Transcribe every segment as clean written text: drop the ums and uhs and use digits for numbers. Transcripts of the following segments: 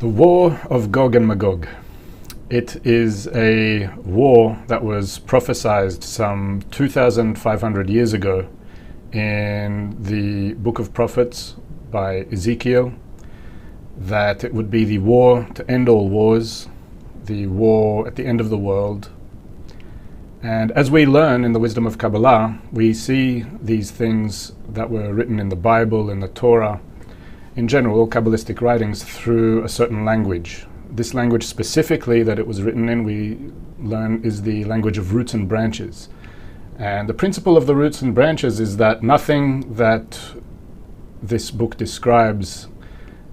The War of Gog and Magog. It is a war that was prophesied some 2,500 years ago in the Book of Prophets by Ezekiel, that it would be the war to end all wars, the war at the end of the world. And as we learn in the wisdom of Kabbalah, we see these things that were written in the Bible, in the Torah, in general, all Kabbalistic writings, through a certain language. This language specifically that it was written in, we learn, is the language of roots and branches. And the principle of the roots and branches is that nothing that this book describes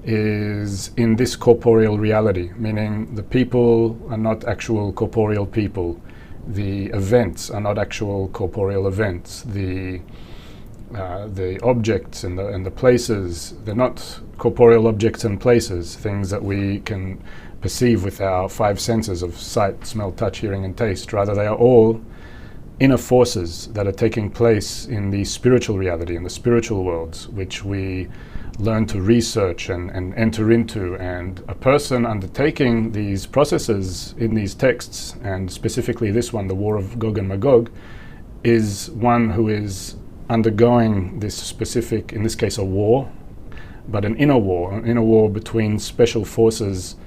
is in this corporeal reality, meaning the people are not actual corporeal people. The events are not actual corporeal events. The objects and the places, they're not corporeal objects and places, things that we can perceive with our five senses of sight, smell, touch, hearing, and taste. Rather, they are all inner forces that are taking place in the spiritual reality, in the spiritual worlds, which we learn to research and enter into. And a person undertaking these processes in these texts, and specifically this one, the War of Gog and Magog, is one who is undergoing this specific, in this case a war, but an inner war between special forces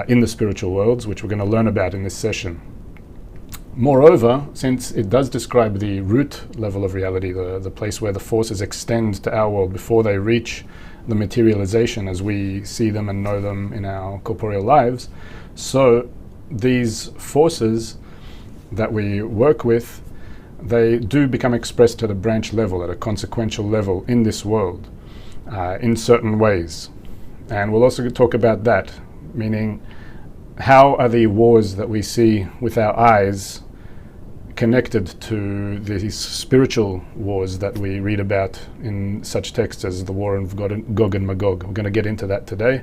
in the spiritual worlds, which we're going to learn about in this session. Moreover, since it does describe the root level of reality, the place where the forces extend to our world before they reach the materialization as we see them and know them in our corporeal lives, so these forces that we work with, they do become expressed at a branch level, at a consequential level in this world, in certain ways. And we'll also talk about that, meaning how are the wars that we see with our eyes connected to these spiritual wars that we read about in such texts as the War of Gog and Magog. We're going to get into that today.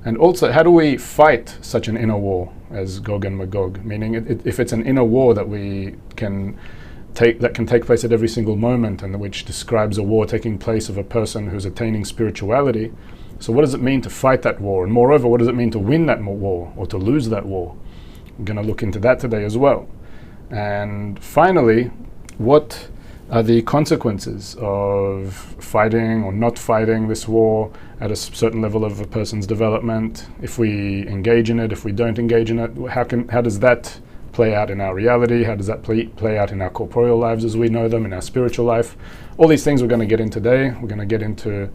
And also, how do we fight such an inner war as Gog and Magog? Meaning, if it's an inner war that we can take place at every single moment, and which describes a war taking place of a person who's attaining spirituality, so what does it mean to fight that war? And moreover, what does it mean to win that war or to lose that war? We're going to look into that today as well. And finally, what are the consequences of fighting or not fighting this war at a certain level of a person's development? If we engage in it, if we don't engage in it, how does that play out in our reality? How does that play out in our corporeal lives as we know them, in our spiritual life? All these things we're going to get in today. We're going to get into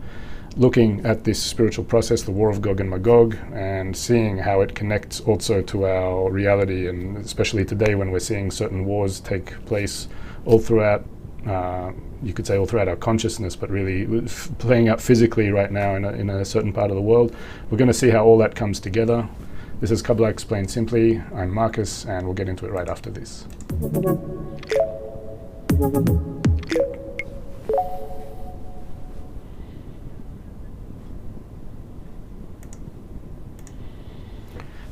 looking at this spiritual process, the War of Gog and Magog, and seeing how it connects also to our reality, and especially today when we're seeing certain wars take place all throughout, you could say all throughout our consciousness, but really playing out physically right now in a certain part of the world. We're going to see how all that comes together. This is Kabbalah Explained Simply. I'm Marcus, and we'll get into it right after this.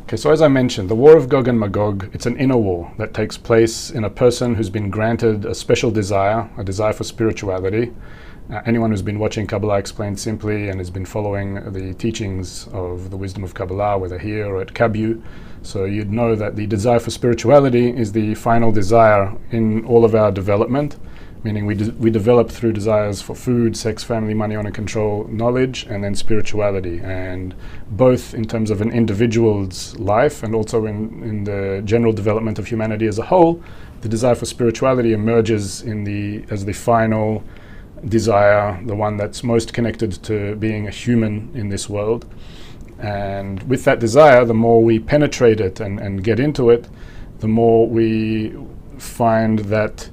Okay, so as I mentioned, the War of Gog and Magog, it's an inner war that takes place in a person who's been granted a special desire, a desire for spirituality. Anyone who's been watching Kabbalah Explained Simply and has been following the teachings of the wisdom of Kabbalah, whether here or at Kabu, so you'd know that the desire for spirituality is the final desire in all of our development, meaning we develop through desires for food, sex, family, money, honor, control, knowledge, and then spirituality. And both in terms of an individual's life and also in the general development of humanity as a whole, the desire for spirituality emerges as the final desire, the one that's most connected to being a human in this world. And with that desire, the more we penetrate it and get into it, the more we find that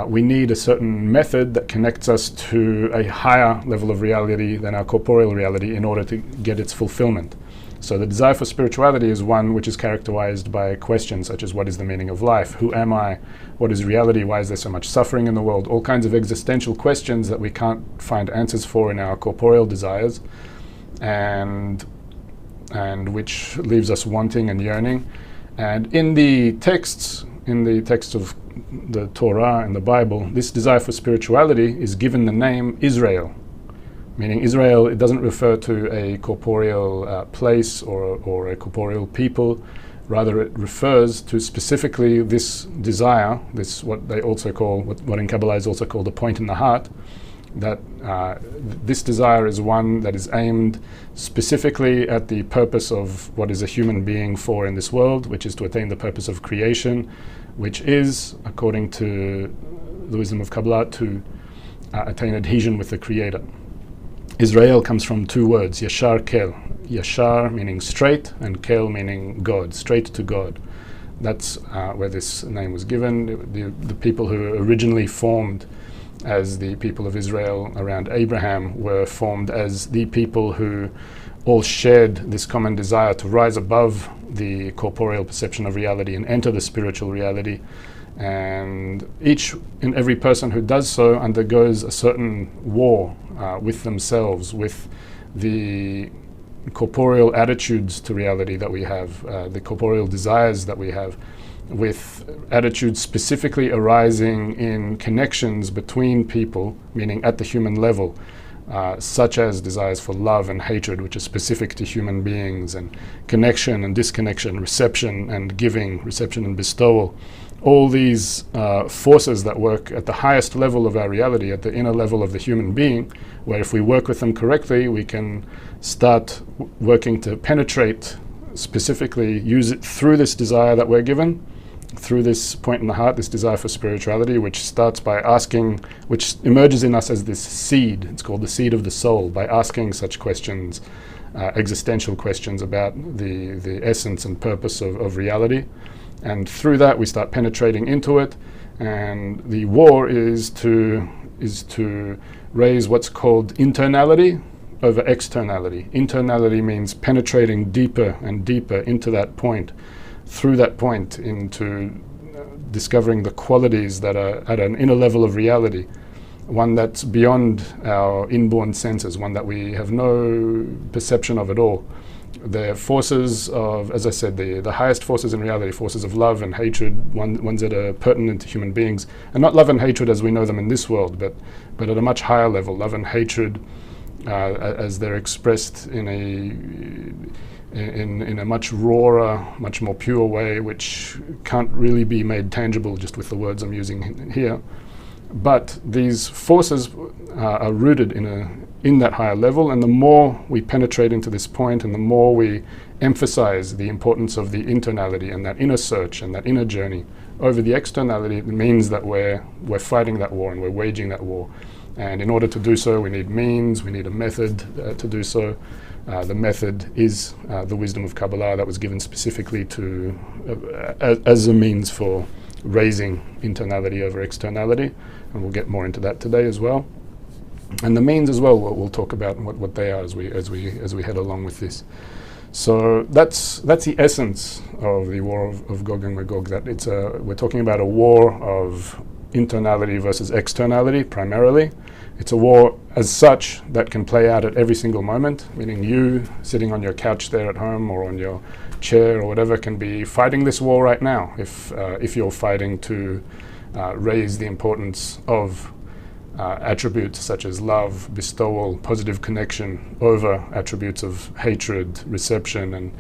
we need a certain method that connects us to a higher level of reality than our corporeal reality in order to get its fulfillment. So the desire for spirituality is one which is characterized by questions such as, what is the meaning of life? Who am I? What is reality? Why is there so much suffering in the world? All kinds of existential questions that we can't find answers for in our corporeal desires, and which leaves us wanting and yearning. And in the texts of the Torah and the Bible, this desire for spirituality is given the name Israel, meaning Israel, it doesn't refer to a corporeal place or a corporeal people. Rather, it refers to specifically this desire, this what they also call, what in Kabbalah is also called a point in the heart, that this desire is one that is aimed specifically at the purpose of what is a human being for in this world, which is to attain the purpose of creation, which is, according to the wisdom of Kabbalah, to attain adhesion with the Creator. Israel comes from two words, Yashar Kel. Yashar meaning straight, and Kel meaning God, straight to God. That's where this name was given. The people who originally formed as the people of Israel around Abraham were formed as the people who all shared this common desire to rise above the corporeal perception of reality and enter the spiritual reality. And each and every person who does so undergoes a certain war with themselves, with the corporeal attitudes to reality that we have, the corporeal desires that we have, with attitudes specifically arising in connections between people, meaning at the human level, such as desires for love and hatred, which are specific to human beings, and connection and disconnection, reception and giving, reception and bestowal. All these forces that work at the highest level of our reality, at the inner level of the human being, where if we work with them correctly, we can start working to penetrate, specifically use it through this desire that we're given, through this point in the heart, this desire for spirituality, which starts by asking, which emerges in us as this seed. It's called the seed of the soul, by asking such questions, existential questions about the essence and purpose of reality. And through that we start penetrating into it, and the war is to raise what's called internality over externality. Internality means penetrating deeper and deeper into that point, through that point into discovering the qualities that are at an inner level of reality, one that's beyond our inborn senses, one that we have no perception of at all. The forces of, as I said, the highest forces in reality, forces of love and hatred, ones that are pertinent to human beings, and not love and hatred as we know them in this world, but at a much higher level, love and hatred as they're expressed in a much rawer, much more pure way, which can't really be made tangible just with the words I'm using here. But these forces are rooted in that higher level, and the more we penetrate into this point, and the more we emphasize the importance of the internality and that inner search and that inner journey over the externality, it means that we're fighting that war and we're waging that war. And in order to do so, we need means, we need a method to do so. The method is the wisdom of Kabbalah that was given specifically to as a means for raising internality over externality, and we'll get more into that today as well. And the means as well, we'll talk about what they are as we head along with this. So that's the essence of the war of Gog and Magog. That we're talking about a war of internality versus externality primarily. It's a war as such that can play out at every single moment, meaning you sitting on your couch there at home or on your chair or whatever can be fighting this war right now if you're fighting to raise the importance of attributes such as love, bestowal, positive connection over attributes of hatred, reception, and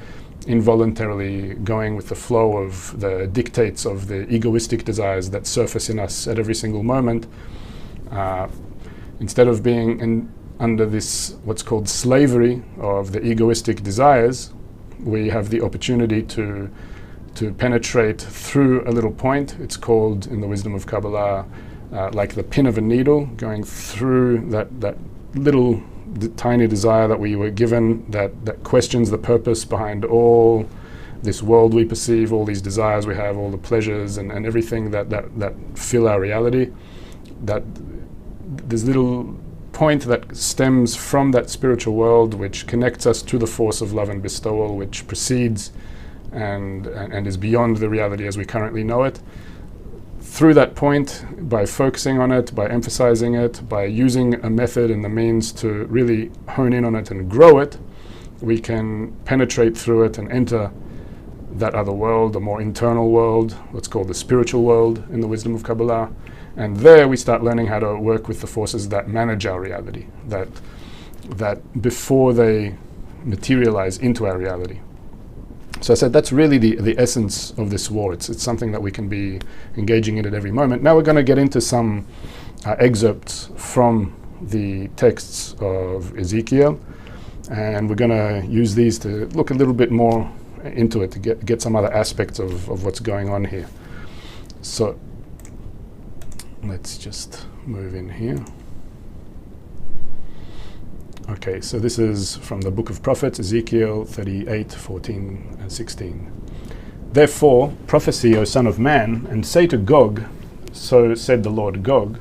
involuntarily going with the flow of the dictates of the egoistic desires that surface in us at every single moment. Instead of being under this what's called slavery of the egoistic desires, we have the opportunity to penetrate through a little point. It's called in the wisdom of Kabbalah like the pin of a needle, going through that little tiny desire that we were given, that questions the purpose behind all this world we perceive, all these desires we have, all the pleasures and everything that fill our reality. That this little point that stems from that spiritual world, which connects us to the force of love and bestowal, which precedes and is beyond the reality as we currently know it. Through that point, by focusing on it, by emphasizing it, by using a method and the means to really hone in on it and grow it, we can penetrate through it and enter that other world, a more internal world, what's called the spiritual world in the wisdom of Kabbalah. And there we start learning how to work with the forces that manage our reality, that that before they materialize into our reality. So I said that's really the essence of this war. It's something that we can be engaging in at every moment. Now we're going to get into some excerpts from the texts of Ezekiel, and we're going to use these to look a little bit more into it, to get some other aspects of what's going on here. So let's just move in here. Okay, so this is from the book of prophets, Ezekiel 38, 14 and 16. Therefore, prophesy, O son of man, and say to Gog, so said the Lord God,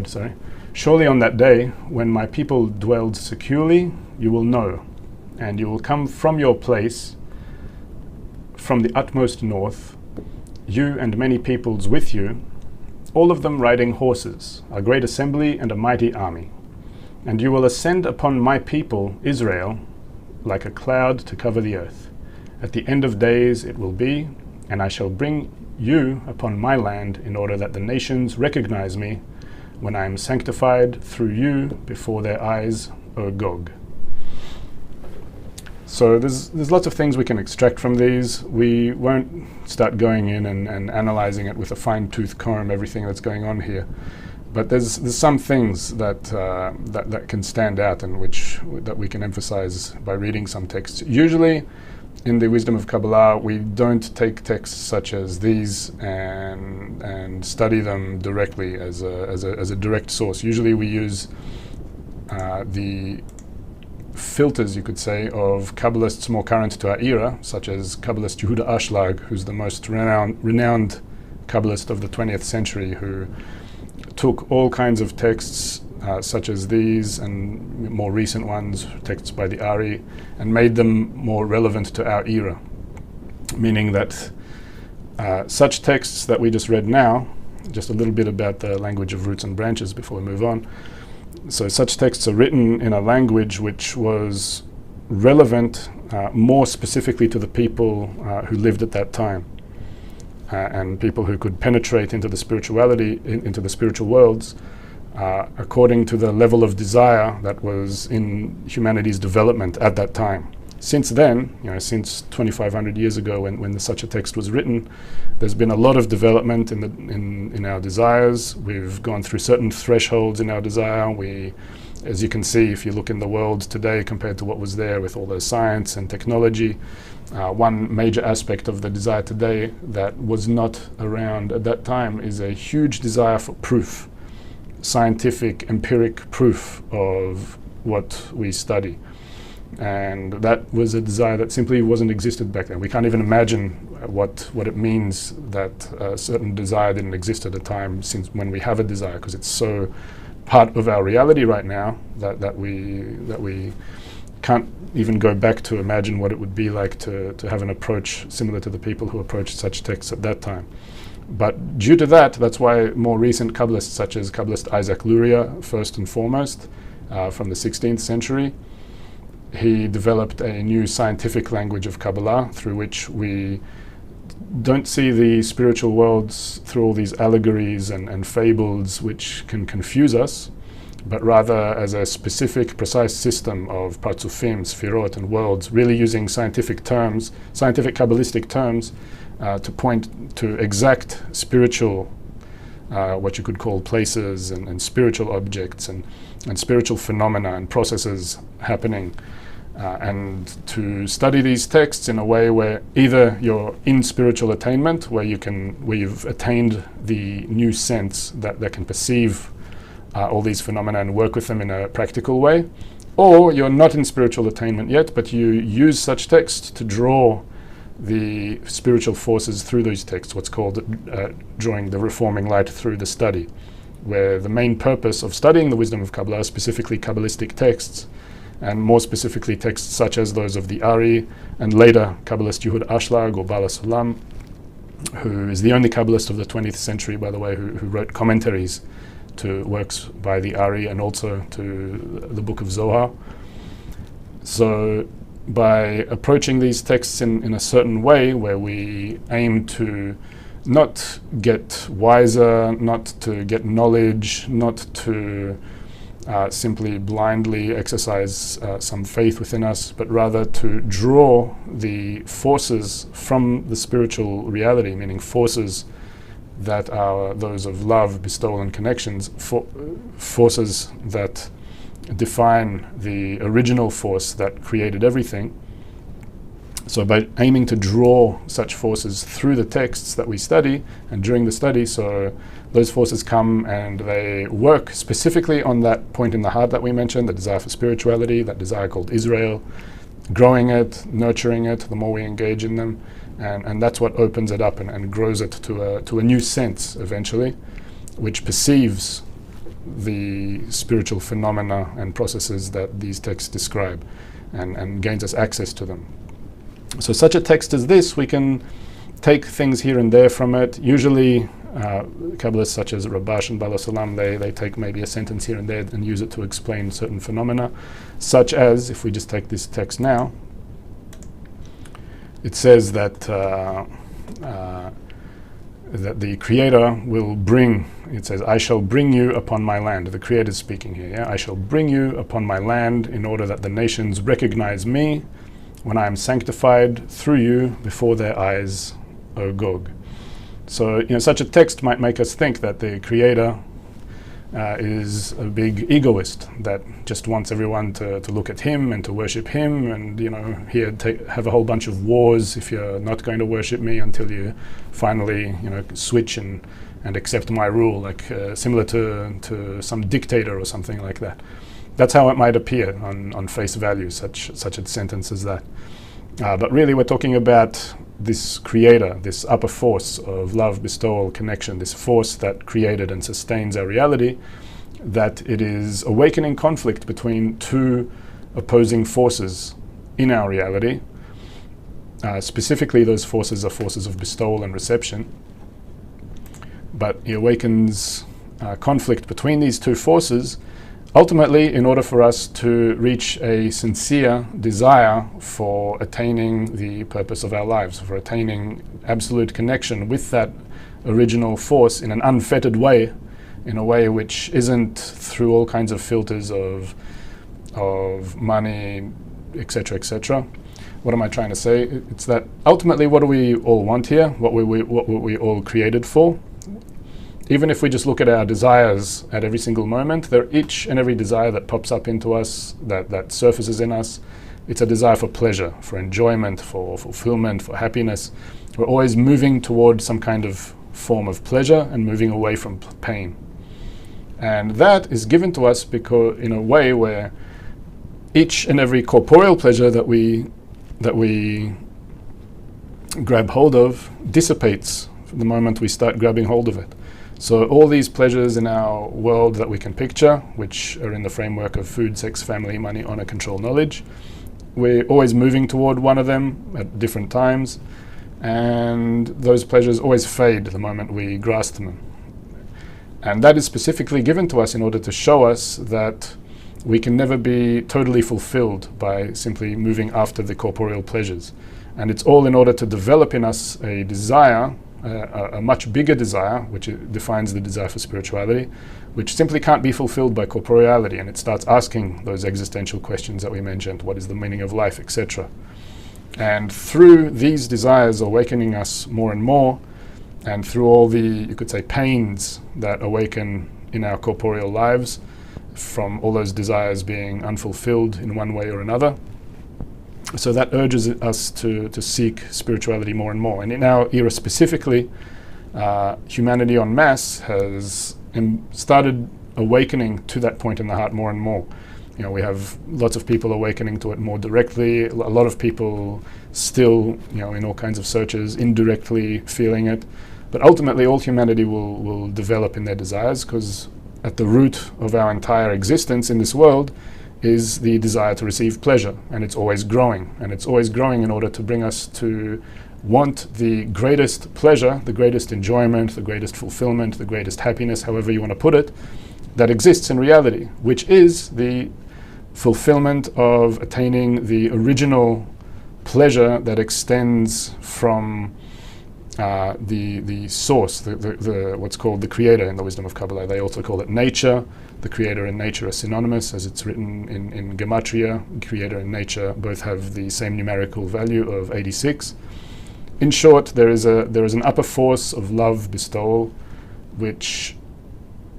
sorry. Surely on that day, when my people dwelled securely, you will know, and you will come from your place, from the utmost north, you and many peoples with you, all of them riding horses, a great assembly and a mighty army. And you will ascend upon my people, Israel, like a cloud to cover the earth. At the end of days it will be, and I shall bring you upon my land in order that the nations recognize me when I am sanctified through you before their eyes, O Gog. So there's lots of things we can extract from these. We won't start going in and analyzing it with a fine-tooth comb, everything that's going on here. But there's some things that can stand out and that we can emphasize by reading some texts. Usually, in the wisdom of Kabbalah, we don't take texts such as these and study them directly as a direct source. Usually, we use the filters, you could say, of Kabbalists more current to our era, such as Kabbalist Yehuda Ashlag, who's the most renowned Kabbalist of the 20th century, who took all kinds of texts such as these and more recent ones, texts by the Ari, and made them more relevant to our era. Meaning that such texts that we just read now, just a little bit about the language of roots and branches before we move on. So such texts are written in a language which was relevant more specifically to the people who lived at that time. And people who could penetrate into the spirituality, into the spiritual worlds, according to the level of desire that was in humanity's development at that time. Since then, since 2,500 years ago, when such a text was written, there's been a lot of development in our desires. We've gone through certain thresholds in our desire. As you can see, if you look in the world today compared to what was there with all the science and technology, one major aspect of the desire today that was not around at that time is a huge desire for proof, scientific, empiric proof of what we study. And that was a desire that simply wasn't existed back then. We can't even imagine what it means that a certain desire didn't exist at a time since when we have a desire, because it's so part of our reality right now that we can't even go back to imagine what it would be like to have an approach similar to the people who approached such texts at that time. But due to that's why more recent Kabbalists, such as Kabbalist Isaac Luria, first and foremost, from the 16th century, he developed a new scientific language of Kabbalah through which we don't see the spiritual worlds through all these allegories and fables which can confuse us, but rather as a specific, precise system of parzufim, sfirot, and worlds, really using scientific Kabbalistic terms, to point to exact spiritual, what you could call places and spiritual objects and spiritual phenomena and processes happening. And to study these texts in a way where either you're in spiritual attainment, where you've attained the new sense that can perceive all these phenomena and work with them in a practical way, or you're not in spiritual attainment yet, but you use such texts to draw the spiritual forces through those texts, what's called drawing the reforming light through the study, where the main purpose of studying the wisdom of Kabbalah, specifically Kabbalistic texts, and more specifically texts such as those of the Ari, and later Kabbalist Yehuda Ashlag or Bala Sulam, who is the only Kabbalist of the 20th century, by the way, who wrote commentaries to works by the Ari and also to the Book of Zohar. So by approaching these texts in a certain way, where we aim to not get wiser, not to get knowledge, not to simply blindly exercise some faith within us, but rather to draw the forces from the spiritual reality, meaning forces that are those of love, bestowal, and connections, forces that define the original force that created everything. So by aiming to draw such forces through the texts that we study and during the study, so those forces come and they work specifically on that point in the heart that we mentioned, the desire for spirituality, that desire called Israel, growing it, nurturing it, the more we engage in them, and that's what opens it up and grows it to a new sense eventually, which perceives the spiritual phenomena and processes that these texts describe and gains us access to them. So such a text as this, we can take things here and there from it. Usually Kabbalists such as Rabash and Baal HaSulam, they take maybe a sentence here and there and use it to explain certain phenomena, such as, if we just take this text now, it says that that the Creator will bring, it says, I shall bring you upon my land. The Creator is speaking here, yeah? I shall bring you upon my land in order that the nations recognize me when I am sanctified through you before their eyes, O Gog. So, such a text might make us think that the Creator is a big egoist that just wants everyone to look at him and to worship him, and here have a whole bunch of wars if you're not going to worship me until you finally switch and accept my rule, like similar to some dictator or something like that. That's how it might appear on face value, such a sentence as that. But really we're talking about this Creator, this upper force of love, bestowal, connection, this force that created and sustains our reality, that it is awakening conflict between two opposing forces in our reality. Specifically, those forces are forces of bestowal and reception. But it awakens conflict between these two forces, ultimately, in order for us to reach a sincere desire for attaining the purpose of our lives, for attaining absolute connection with that original force in an unfettered way, in a way which isn't through all kinds of filters of money, etc., etc. What am I trying to say? It's that ultimately, what do we all want here? What were we all created for? Even if we just look at our desires at every single moment, each and every desire that pops up into us, that surfaces in us, it's a desire for pleasure, for enjoyment, for fulfillment, for happiness. We're always moving toward some kind of form of pleasure and moving away from pain. And that is given to us because in a way where each and every corporeal pleasure that we grab hold of dissipates the moment we start grabbing hold of it. So all these pleasures in our world that we can picture, which are in the framework of food, sex, family, money, honor, control, knowledge, we're always moving toward one of them at different times, and those pleasures always fade the moment we grasp them. And that is specifically given to us in order to show us that we can never be totally fulfilled by simply moving after the corporeal pleasures. And it's all in order to develop in us a desire, a much bigger desire, which defines the desire for spirituality, which simply can't be fulfilled by corporeality, and it starts asking those existential questions that we mentioned: what is the meaning of life, etc. And through these desires awakening us more and more, and through all the, you could say, pains that awaken in our corporeal lives from all those desires being unfulfilled in one way or another, so that urges us to seek spirituality more and more. And in our era specifically, humanity en masse has started awakening to that point in the heart more and more. We have lots of people awakening to it more directly, a lot of people still, in all kinds of searches, indirectly feeling it. But ultimately, all humanity will develop in their desires, because at the root of our entire existence in this world is the desire to receive pleasure, and it's always growing, in order to bring us to want the greatest pleasure, the greatest enjoyment, the greatest fulfillment, the greatest happiness, however you want to put it, that exists in reality, which is the fulfillment of attaining the original pleasure that extends from the source, the what's called the creator in the wisdom of Kabbalah. They also call it nature. The creator and nature are synonymous, as it's written in Gematria. Creator and nature both have the same numerical value of 86. In short, there is an upper force of love, bestowal,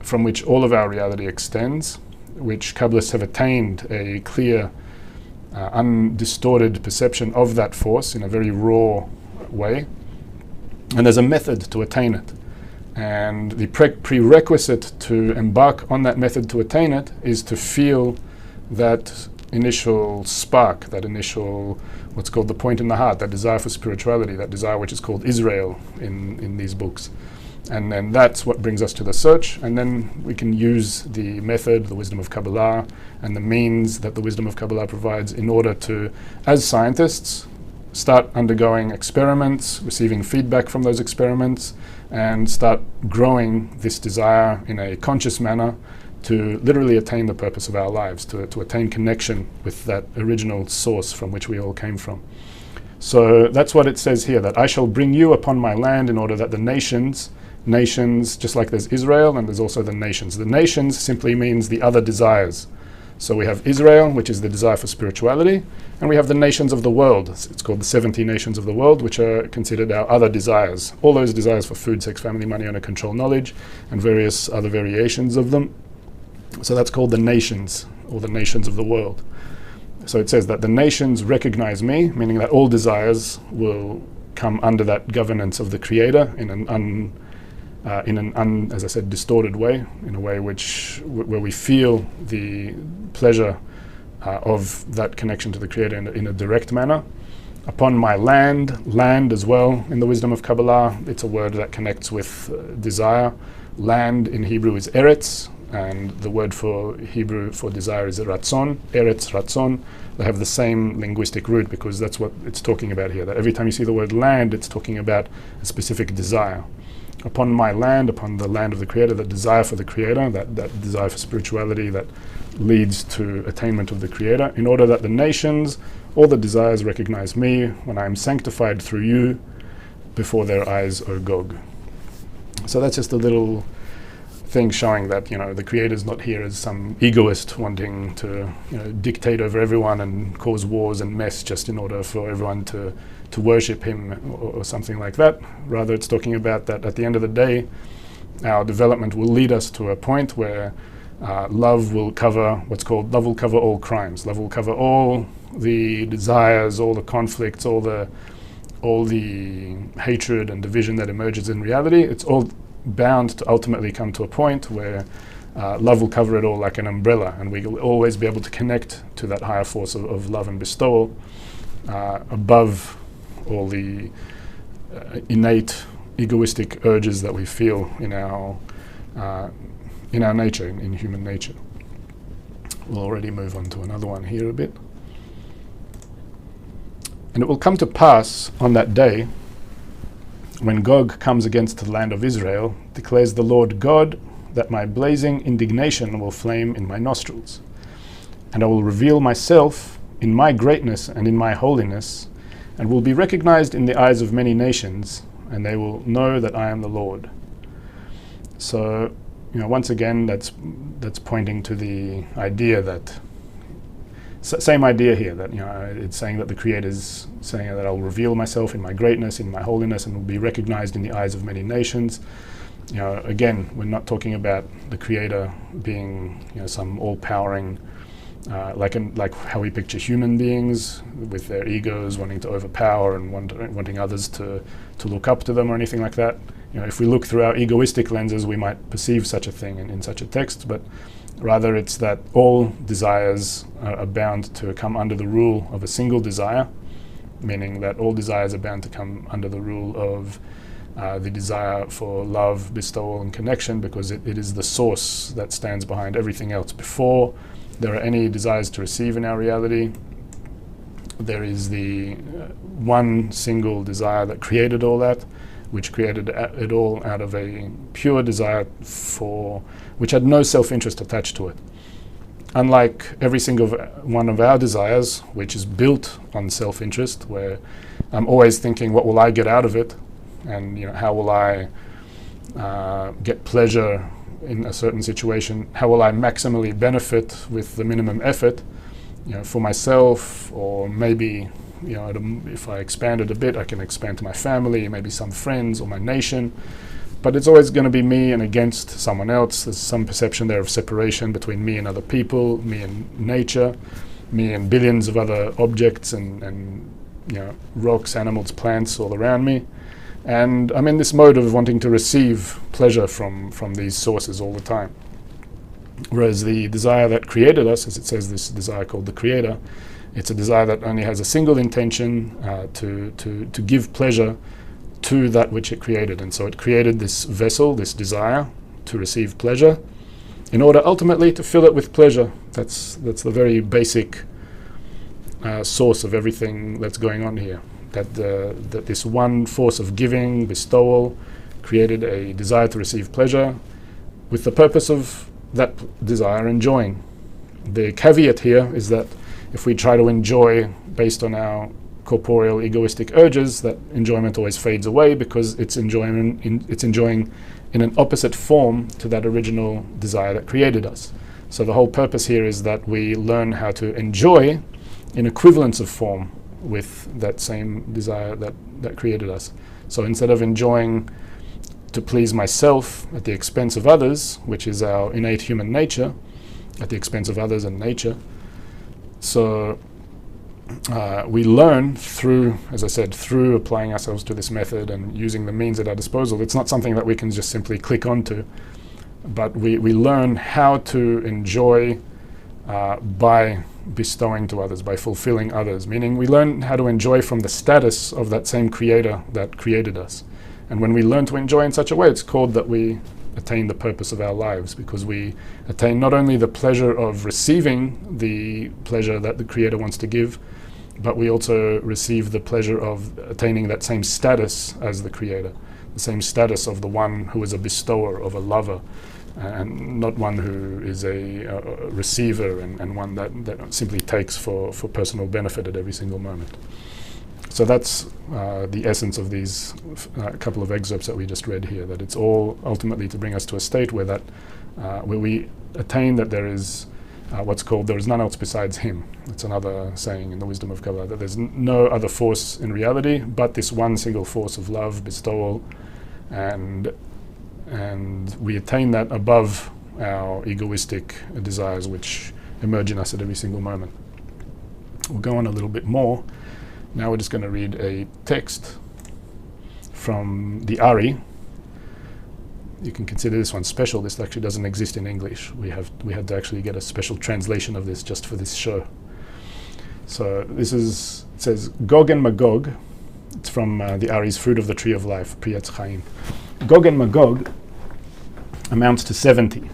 from which all of our reality extends, which Kabbalists have attained a clear, undistorted perception of that force in a very raw way. And there's a method to attain it. And the prerequisite to embark on that method to attain it is to feel that initial spark, that initial, what's called the point in the heart, that desire for spirituality, that desire which is called Israel in these books. And then that's what brings us to the search, and then we can use the method, the wisdom of Kabbalah, and the means that the wisdom of Kabbalah provides in order to, as scientists, start undergoing experiments, receiving feedback from those experiments, and start growing this desire in a conscious manner to literally attain the purpose of our lives, to attain connection with that original source from which we all came from. So that's what it says here, that I shall bring you upon my land in order that the nations, just like there's Israel and there's also the nations. The nations simply means the other desires. So we have Israel, which is the desire for spirituality, and we have the nations of the world. It's called the 70 nations of the world, which are considered our other desires. All those desires for food, sex, family, money, honor, control, knowledge, and various other variations of them. So that's called the nations, or the nations of the world. So it says that the nations recognize me, meaning that all desires will come under that governance of the Creator in an as I said, distorted way, in a way where we feel the pleasure of that connection to the Creator in a direct manner. Upon my land as well, in the wisdom of Kabbalah, it's a word that connects with desire. Land in Hebrew is eretz, and the word for Hebrew for desire is ratzon, eretz, ratzon. They have the same linguistic root because that's what it's talking about here, that every time you see the word land, it's talking about a specific desire. Upon my land, upon the land of the Creator, that desire for the Creator, that desire for spirituality that leads to attainment of the Creator, in order that the nations, all the desires recognize me when I am sanctified through you before their eyes, O Gog. So that's just a little thing showing that, the Creator is not here as some egoist wanting to, dictate over everyone and cause wars and mess just in order for everyone to worship him or something like that. Rather, it's talking about that at the end of the day, our development will lead us to a point where love will cover all crimes. Love will cover all the desires, all the conflicts, all the hatred and division that emerges in reality. It's all bound to ultimately come to a point where love will cover it all like an umbrella, and we will always be able to connect to that higher force of love and bestowal above all the innate egoistic urges that we feel in our nature, in human nature. We'll already move on to another one here a bit. And it will come to pass on that day, when Gog comes against the land of Israel, declares the Lord God, that my blazing indignation will flame in my nostrils, and I will reveal myself in my greatness and in my holiness, and will be recognized in the eyes of many nations, and they will know that I am the Lord. So, once again, that's pointing to the idea that, same idea here, that it's saying that the Creator's saying that I'll reveal myself in my greatness, in my holiness, and will be recognized in the eyes of many nations. Again, we're not talking about the Creator being some all-powering, like how we picture human beings with their egos wanting to overpower and wanting others to look up to them or anything like that. If we look through our egoistic lenses, we might perceive such a thing in such a text, but rather it's that all desires are bound to come under the rule of a single desire, meaning that all desires are bound to come under the rule of the desire for love, bestowal, and connection, because it is the source that stands behind everything else. Before there are any desires to receive in our reality, there is the one single desire that created all that, which created it all out of a pure desire which had no self-interest attached to it. Unlike every single one of our desires, which is built on self-interest, where I'm always thinking, what will I get out of it? and how will I get pleasure in a certain situation? How will I maximally benefit with the minimum effort, for myself, or maybe, if I expand it a bit, I can expand to my family, maybe some friends or my nation. But it's always going to be me and against someone else. There's some perception there of separation between me and other people, me and nature, me and billions of other objects and rocks, animals, plants all around me. And I'm in this mode of wanting to receive pleasure from these sources all the time. Whereas the desire that created us, as it says, this desire called the Creator, it's a desire that only has a single intention, to give pleasure to that which it created. And so it created this vessel, this desire to receive pleasure, in order ultimately to fill it with pleasure. That's the very basic source of everything that's going on here. That this one force of giving, bestowal, created a desire to receive pleasure with the purpose of that desire enjoying. The caveat here is that if we try to enjoy based on our corporeal egoistic urges, that enjoyment always fades away, because it's enjoying in an opposite form to that original desire that created us. So the whole purpose here is that we learn how to enjoy in equivalence of form with that same desire that created us. So instead of enjoying to please myself at the expense of others, which is our innate human nature, at the expense of others and nature, so we learn through, as I said, through applying ourselves to this method and using the means at our disposal. It's not something that we can just simply click onto, but we learn how to enjoy by bestowing to others, by fulfilling others, meaning we learn how to enjoy from the status of that same Creator that created us. And when we learn to enjoy in such a way, it's called that we attain the purpose of our lives, because we attain not only the pleasure of receiving the pleasure that the Creator wants to give, but we also receive the pleasure of attaining that same status as the Creator, the same status of the one who is a bestower, of a lover, and not one who is a receiver and one that simply takes for personal benefit at every single moment. So that's the essence of these couple of excerpts that we just read here, that it's all ultimately to bring us to a state where where we attain that there is what's called, there is none else besides Him. It's another saying in the wisdom of Kabbalah, that there's no other force in reality but this one single force of love, bestowal, and we attain that above our egoistic desires which emerge in us at every single moment. We'll go on a little bit more. Now we're just going to read a text from the Ari. You can consider this one special. This actually doesn't exist in English. We had to actually get a special translation of this just for this show. So this is, it says, Gog and Magog. It's from the Ari's Fruit of the Tree of Life, Pri Etz Chaim. Gog and Magog amounts to 70,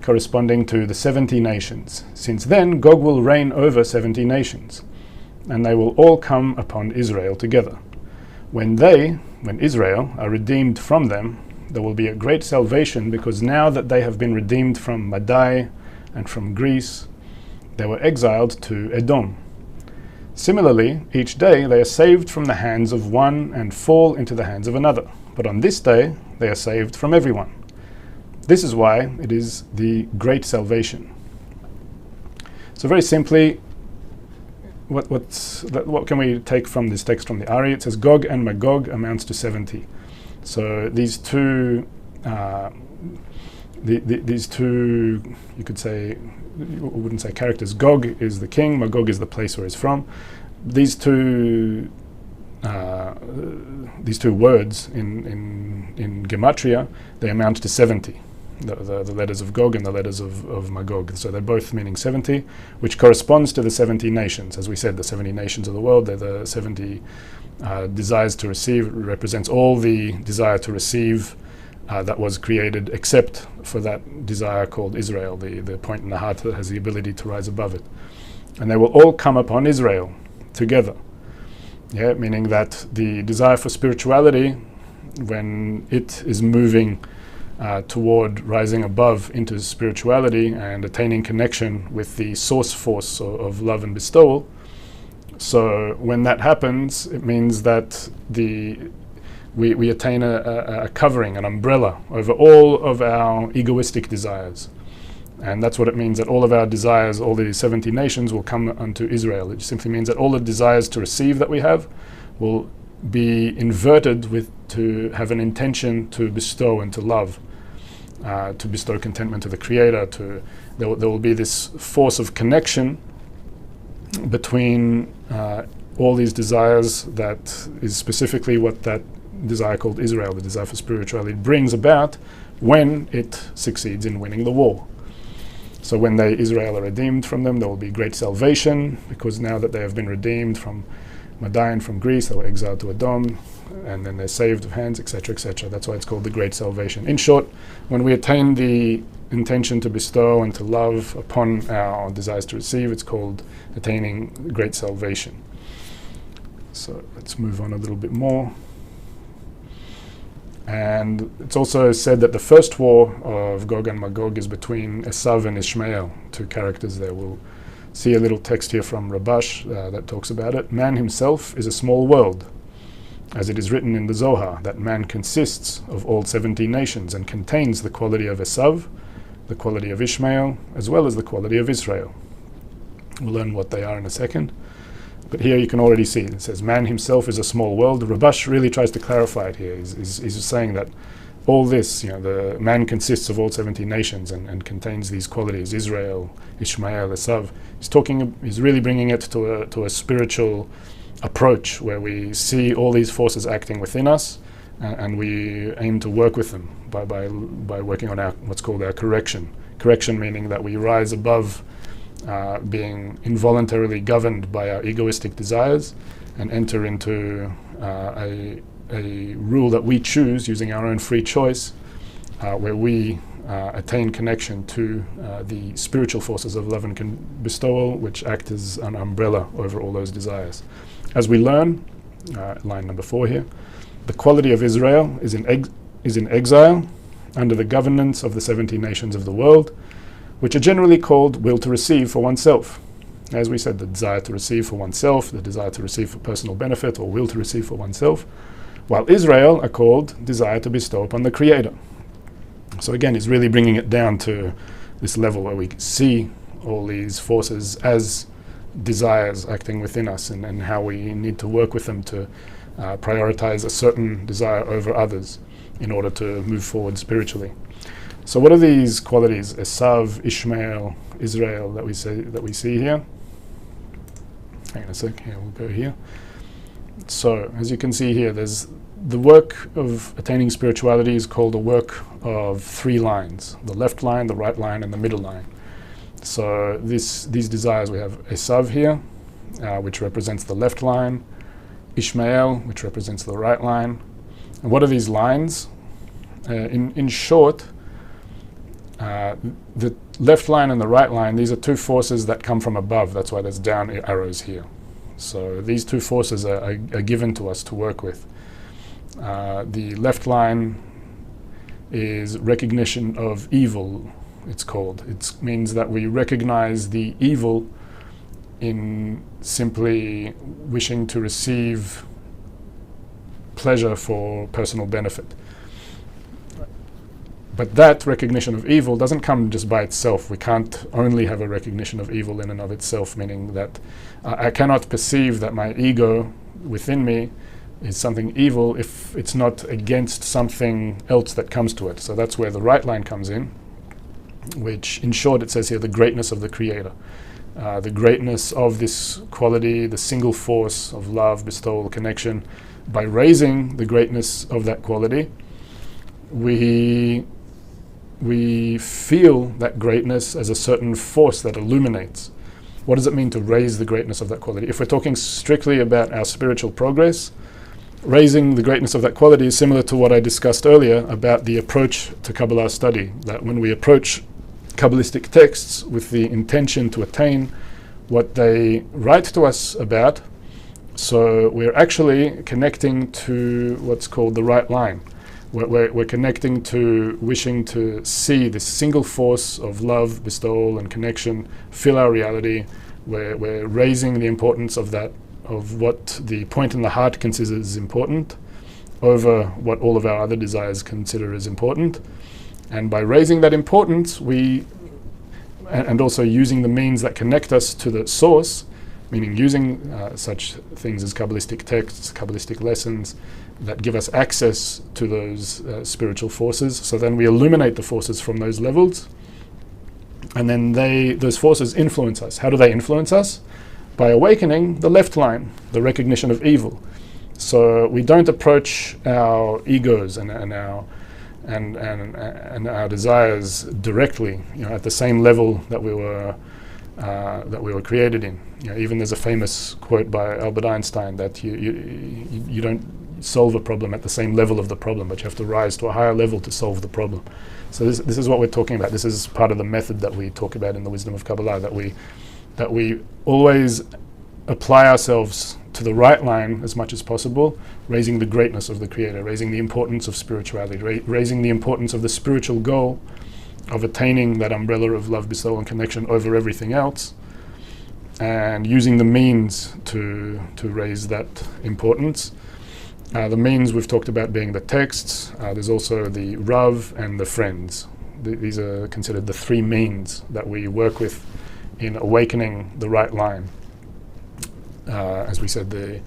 corresponding to the 70 nations. Since then, Gog will reign over 70 nations, and they will all come upon Israel together. When Israel, are redeemed from them, there will be a great salvation, because now that they have been redeemed from Madai and from Greece, they were exiled to Edom. Similarly, each day they are saved from the hands of one and fall into the hands of another. But on this day, they are saved from everyone. This is why it is the great salvation. So very simply, what can we take from this text from the Ari? It says Gog and Magog amounts to 70. So these two, these two, you could say, you wouldn't say characters. Gog is the king, Magog is the place where he's from. These two words in Gematria, they amount to 70. The letters of Gog and the letters of Magog. So they're both meaning 70, which corresponds to the 70 nations. As we said, the 70 nations of the world, they're the 70 desires to receive. It represents all the desire to receive that was created, except for that desire called Israel, the point in the heart that has the ability to rise above it. And they will all come upon Israel together. Yeah, meaning that the desire for spirituality, when it is moving toward rising above into spirituality and attaining connection with the source force of love and bestowal. So when that happens, it means that we attain a covering, an umbrella over all of our egoistic desires. And that's what it means, that all of our desires, all the 70 nations will come unto Israel. It simply means that all the desires to receive that we have will be inverted to have an intention to bestow and to love, to bestow contentment to the Creator. There will be this force of connection between all these desires that is specifically what that desire called Israel, the desire for spirituality, brings about when it succeeds in winning the war. So when Israel are redeemed from them, there will be great salvation, because now that they have been redeemed from Madian, from Greece, they were exiled to Edom, and then they're saved of hands, etc., etc. That's why it's called the great salvation. In short, when we attain the intention to bestow and to love upon our desires to receive, it's called attaining great salvation. So let's move on a little bit more. And it's also said that the first war of Gog and Magog is between Esav and Ishmael, two characters there. We'll see a little text here from Rabash that talks about it. Man himself is a small world, as it is written in the Zohar, that man consists of all 70 nations and contains the quality of Esav, the quality of Ishmael, as well as the quality of Israel. We'll learn what they are in a second. But here you can already see, it says, man himself is a small world. Rabash really tries to clarify it here. He's saying that all this, the man consists of all 70 nations and contains these qualities, Israel, Ishmael, Esav. He's really bringing it to a spiritual approach where we see all these forces acting within us, and we aim to work with them by working on what's called our correction. Correction meaning that we rise above being involuntarily governed by our egoistic desires and enter into a rule that we choose using our own free choice, where we attain connection to the spiritual forces of love and bestowal, which act as an umbrella over all those desires. As we learn, line number 4 here, the quality of Israel is in exile under the governance of the 70 nations of the world, which are generally called will to receive for oneself. As we said, the desire to receive for oneself, the desire to receive for personal benefit, or will to receive for oneself, while Israel are called desire to bestow upon the Creator. So again, he's really bringing it down to this level where we see all these forces as desires acting within us, and how we need to work with them to prioritize a certain desire over others in order to move forward spiritually. So what are these qualities, Esav, Ishmael, Israel, that we see here? Hang on a sec, here we'll go here. So as you can see here, there's the work of attaining spirituality is called a work of 3 lines: the left line, the right line, and the middle line. So these desires, we have Esav here, which represents the left line, Ishmael, which represents the right line. And what are these lines? In short, the left line and the right line, these are 2 forces that come from above. That's why there's down arrows here. So these 2 forces are given to us to work with. The left line is recognition of evil, it's called. It means that we recognize the evil in simply wishing to receive pleasure for personal benefit. But that recognition of evil doesn't come just by itself. We can't only have a recognition of evil in and of itself, meaning that I cannot perceive that my ego within me is something evil if it's not against something else that comes to it. So that's where the right line comes in, which in short it says here, the greatness of the Creator. The greatness of this quality, the single force of love, bestowal, connection. By raising the greatness of that quality, we feel that greatness as a certain force that illuminates. What does it mean to raise the greatness of that quality? If we're talking strictly about our spiritual progress, raising the greatness of that quality is similar to what I discussed earlier about the approach to Kabbalah study, that when we approach Kabbalistic texts with the intention to attain what they write to us about, so we're actually connecting to what's called the right line. We're connecting to wishing to see this single force of love, bestowal, and connection fill our reality. We're raising the importance of that, of what the point in the heart considers important, over what all of our other desires consider as important. And by raising that importance, and also using the means that connect us to the source, meaning using such things as Kabbalistic texts, Kabbalistic lessons that give us access to those spiritual forces. So then we illuminate the forces from those levels, and then those forces influence us. How do they influence us? By awakening the left line, the recognition of evil. So we don't approach our egos and our desires directly, at the same level that we were created in. Even there's a famous quote by Albert Einstein that you don't solve a problem at the same level of the problem, but you have to rise to a higher level to solve the problem. So this is what we're talking about. This is part of the method that we talk about in the Wisdom of Kabbalah, that we always apply ourselves to the right line as much as possible, raising the greatness of the Creator, raising the importance of spirituality, raising the importance of the spiritual goal of attaining that umbrella of love, bestowal, and connection over everything else, and using the means to raise that importance. The means we've talked about being the texts. There's also the Rav and the friends. These are considered the three means that we work with in awakening the right line. As we said, the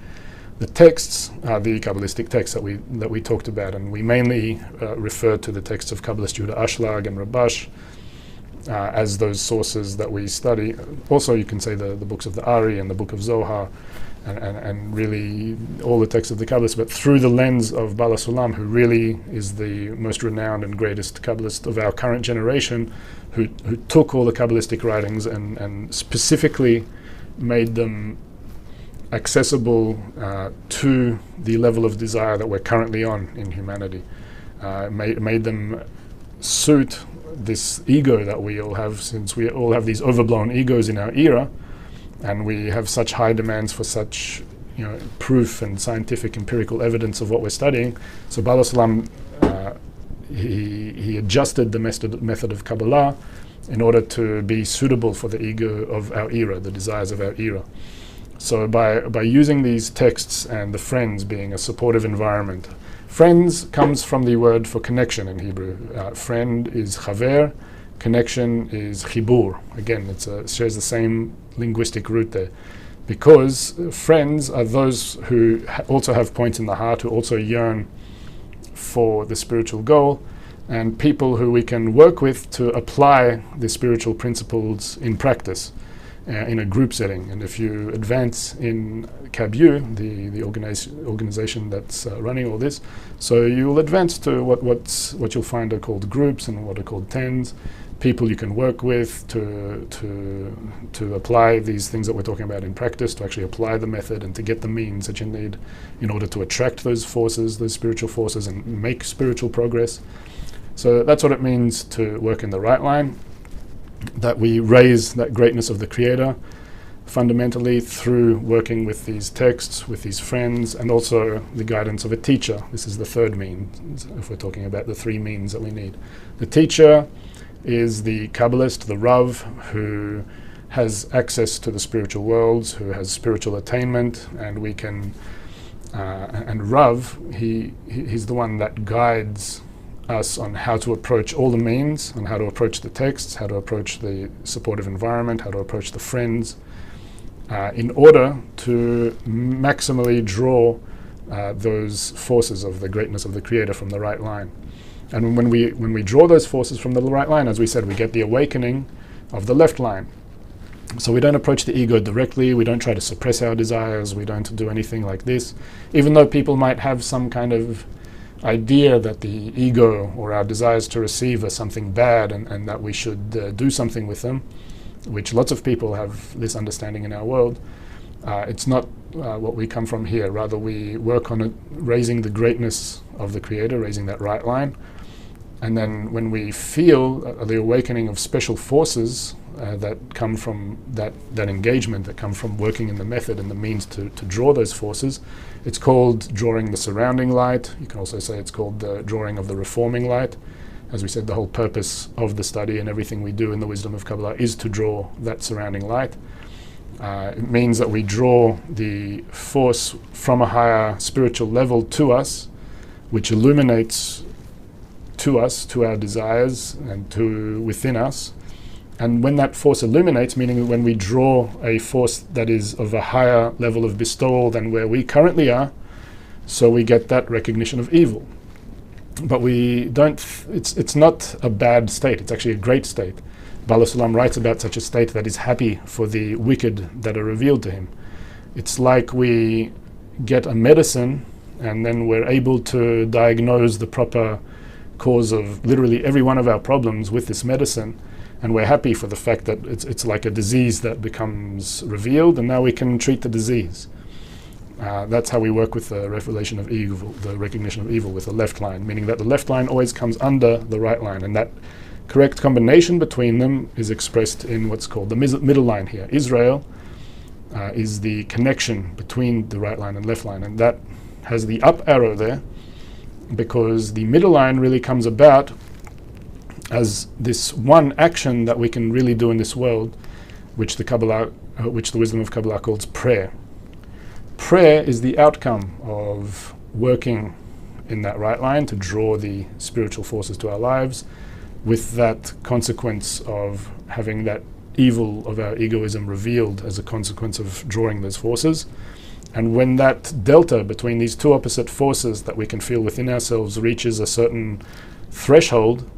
texts are the Kabbalistic texts that we talked about, and we mainly refer to the texts of Kabbalist Yehuda Ashlag and Rabash as those sources that we study. Also, you can say the books of the Ari and the book of Zohar, and really all the texts of the Kabbalists, but through the lens of Baal HaSulam, who really is the most renowned and greatest Kabbalist of our current generation, who took all the Kabbalistic writings and specifically made them accessible to the level of desire that we're currently on in humanity. Made them suit this ego that we all have, since we all have these overblown egos in our era, and we have such high demands for such proof and scientific empirical evidence of what we're studying. So Baal HaSulam, he adjusted the method of Kabbalah in order to be suitable for the ego of our era, the desires of our era. So by using these texts and the friends being a supportive environment. Friends comes from the word for connection in Hebrew. Friend is chaver, connection is chibur. Again, it shares the same linguistic root there. Because friends are those who also have points in the heart, who also yearn for the spiritual goal, and people who we can work with to apply the spiritual principles in practice. In a group setting. And if you advance in KABU, the organization that's running all this, so you'll advance to what you'll find are called groups and what are called tens, people you can work with to apply these things that we're talking about in practice, to actually apply the method and to get the means that you need in order to attract those forces, those spiritual forces, and make spiritual progress. So that's what it means to work in the right line, that we raise that greatness of the Creator fundamentally through working with these texts, with these friends, and also the guidance of a teacher. This is the third means, if we're talking about the three means that we need. The teacher is the Kabbalist, the Rav, who has access to the spiritual worlds, who has spiritual attainment, and we can, and Rav, he's the one that guides us on how to approach all the means, on how to approach the texts, how to approach the supportive environment, how to approach the friends, in order to maximally draw those forces of the greatness of the Creator from the right line. And when we draw those forces from the right line, as we said, we get the awakening of the left line. So we don't approach the ego directly, we don't try to suppress our desires, we don't do anything like this, even though people might have some kind of idea that the ego or our desires to receive are something bad, and that we should do something with them, which lots of people have this understanding in our world. It's not what we come from here. Rather, we work on it, raising the greatness of the Creator, raising that right line. And then when we feel the awakening of special forces that come from that engagement, that come from working in the method and the means to draw those forces, it's called drawing the surrounding light. You can also say it's called the drawing of the reforming light. As we said, the whole purpose of the study and everything we do in the Wisdom of Kabbalah is to draw that surrounding light. It means that we draw the force from a higher spiritual level to us, which illuminates to us, to our desires, and to within us. And when that force illuminates, meaning when we draw a force that is of a higher level of bestowal than where we currently are, so we get that recognition of evil. But we don't, it's not a bad state, it's actually a great state. Baal HaSulam writes about such a state that is happy for the wicked that are revealed to him. It's like we get a medicine and then we're able to diagnose the proper cause of literally every one of our problems with this medicine, and we're happy for the fact that it's like a disease that becomes revealed, and now we can treat the disease. That's how we work with the revelation of evil, the recognition of evil, with the left line, meaning that the left line always comes under the right line, and that correct combination between them is expressed in what's called the middle line here. Israel is the connection between the right line and left line, and that has the up arrow there because the middle line really comes about as this one action that we can really do in this world, which the Kabbalah, which the wisdom of Kabbalah calls prayer. Prayer is the outcome of working in that right line to draw the spiritual forces to our lives, with that consequence of having that evil of our egoism revealed as a consequence of drawing those forces. And when that delta between these two opposite forces that we can feel within ourselves reaches a certain threshold,